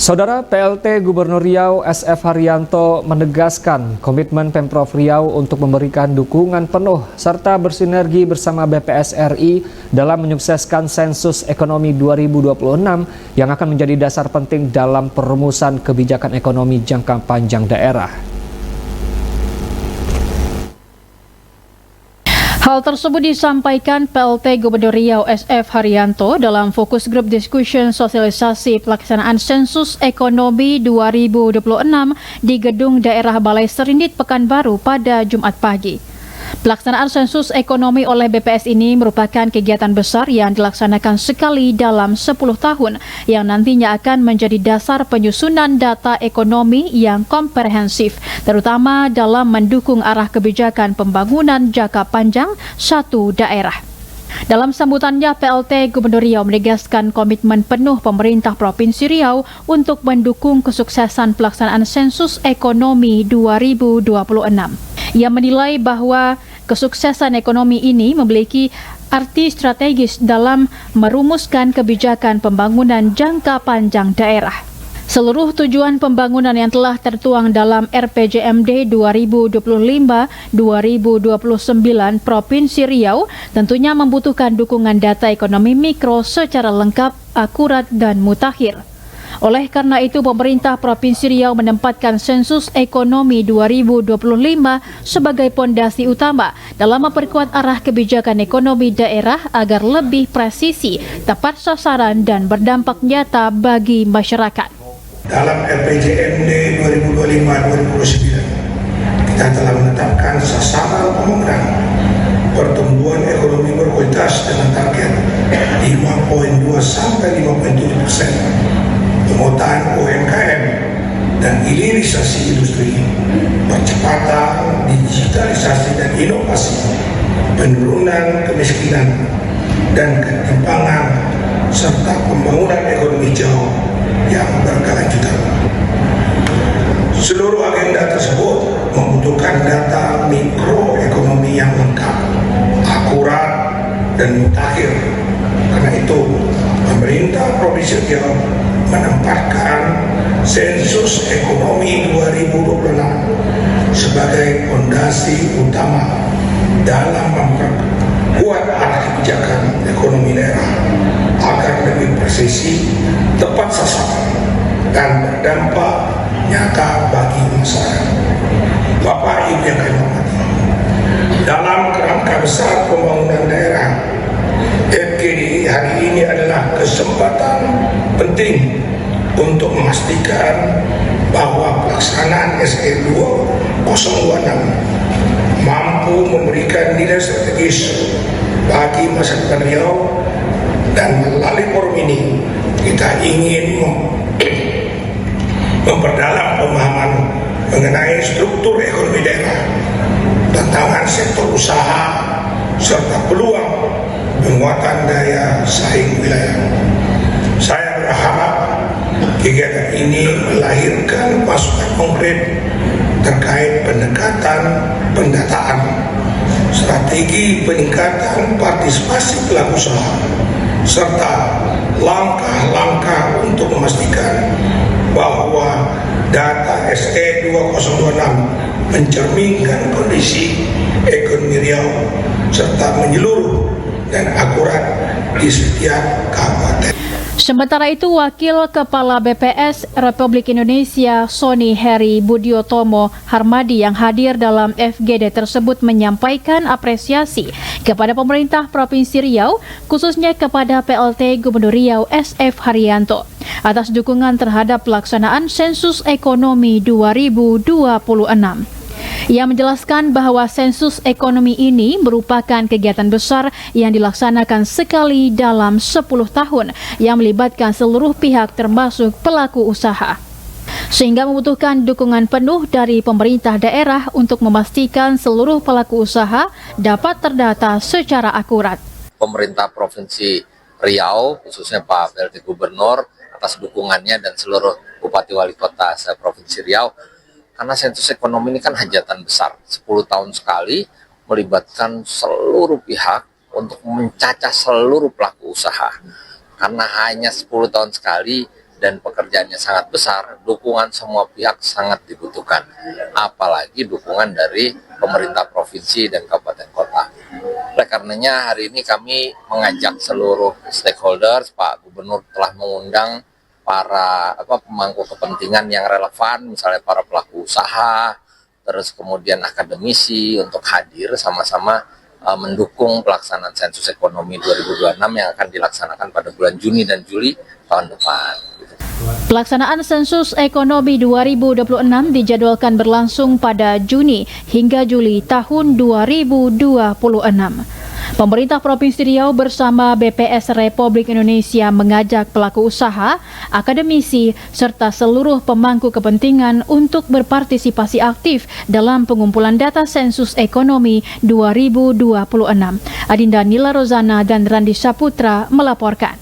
Saudara PLT Gubernur Riau SF Haryanto menegaskan komitmen Pemprov Riau untuk memberikan dukungan penuh serta bersinergi bersama BPS RI dalam menyukseskan sensus ekonomi 2026 yang akan menjadi dasar penting dalam perumusan kebijakan ekonomi jangka panjang daerah. Hal tersebut disampaikan PLT Gubernur Riau SF Haryanto dalam fokus grup discussion sosialisasi pelaksanaan sensus ekonomi 2026 di Gedung Daerah Balai Serindit Pekanbaru pada Jumat pagi. Pelaksanaan sensus ekonomi oleh BPS ini merupakan kegiatan besar yang dilaksanakan sekali dalam 10 tahun yang nantinya akan menjadi dasar penyusunan data ekonomi yang komprehensif, terutama dalam mendukung arah kebijakan pembangunan jangka panjang satu daerah. Dalam sambutannya, PLT Gubernur Riau menegaskan komitmen penuh pemerintah Provinsi Riau untuk mendukung kesuksesan pelaksanaan sensus ekonomi 2026. Ia menilai bahwa kesuksesan ekonomi ini memiliki arti strategis dalam merumuskan kebijakan pembangunan jangka panjang daerah. Seluruh tujuan pembangunan yang telah tertuang dalam RPJMD 2025-2029 Provinsi Riau tentunya membutuhkan dukungan data ekonomi mikro secara lengkap, akurat, dan mutakhir. Oleh karena itu, pemerintah Provinsi Riau menempatkan sensus ekonomi 2025 sebagai pondasi utama dalam memperkuat arah kebijakan ekonomi daerah agar lebih presisi, tepat sasaran, dan berdampak nyata bagi masyarakat. Dalam RPJMD 2025-2029, kita telah menetapkan sasaran pembangunan pertumbuhan ekonomi berkualitas dengan target 5,2 sampai 5,7%. Pemetaan UMKM dan hilirisasi industri, percepatan digitalisasi dan inovasi, penurunan kemiskinan dan ketimpangan, serta pembangunan ekonomi hijau yang berkelanjutan. Seluruh agenda tersebut membutuhkan data mikroekonomi yang lengkap, akurat, dan mutakhir. Karena itu, pemerintah Provinsi Riau menempatkan sensus ekonomi 2026 sebagai fondasi utama dalam memperkuat arah kebijakan ekonomi daerah agar lebih presisi, tepat sasaran, dan berdampak nyata bagi masyarakat. Bapak Ibu yang kami hormati, dalam kerangka besar pembangunan daerah, FGD hari ini adalah kesempatan penting untuk memastikan bahwa pelaksanaan SE 2026 mampu memberikan nilai strategis bagi masa depan Riau, dan melalui forum ini kita ingin memperdalam pemahaman mengenai struktur ekonomi daerah, tantangan sektor usaha, serta peluang penguatan daya saing wilayah. Saya berharap kegiatan ini melahirkan masukan konkret terkait pendekatan pendataan, strategi peningkatan partisipasi pelaku usaha, serta langkah-langkah untuk memastikan bahwa data SE 2026 mencerminkan kondisi ekonomi Riau serta menyeluruh dan akurat di setiap kabupaten. Sementara itu, Wakil Kepala BPS Republik Indonesia Sony Heri Budiotomo Harmadi yang hadir dalam FGD tersebut menyampaikan apresiasi kepada pemerintah Provinsi Riau, khususnya kepada PLT Gubernur Riau SF Haryanto atas dukungan terhadap pelaksanaan sensus ekonomi 2026. Ia menjelaskan bahwa sensus ekonomi ini merupakan kegiatan besar yang dilaksanakan sekali dalam 10 tahun yang melibatkan seluruh pihak termasuk pelaku usaha, sehingga membutuhkan dukungan penuh dari pemerintah daerah untuk memastikan seluruh pelaku usaha dapat terdata secara akurat. Pemerintah Provinsi Riau, khususnya Pak PLT Gubernur, atas dukungannya dan seluruh Bupati Wali Kota Provinsi Riau, karena sensus ekonomi ini kan hajatan besar, 10 tahun sekali, melibatkan seluruh pihak untuk mencacah seluruh pelaku usaha. Karena hanya 10 tahun sekali, dan pekerjaannya sangat besar, dukungan semua pihak sangat dibutuhkan. Apalagi dukungan dari pemerintah provinsi dan kabupaten kota. Oleh karenanya hari ini kami mengajak seluruh stakeholders, Pak Gubernur telah mengundang para pemangku kepentingan yang relevan, misalnya para pelaku usaha, terus kemudian akademisi untuk hadir sama-sama mendukung pelaksanaan sensus ekonomi 2026 yang akan dilaksanakan pada bulan Juni dan Juli tahun depan. Pelaksanaan sensus ekonomi 2026 dijadwalkan berlangsung pada Juni hingga Juli tahun 2026. Pemerintah Provinsi Riau bersama BPS Republik Indonesia mengajak pelaku usaha, akademisi, serta seluruh pemangku kepentingan untuk berpartisipasi aktif dalam pengumpulan data sensus ekonomi 2026. Adinda Nila Rozana dan Randi Saputra melaporkan.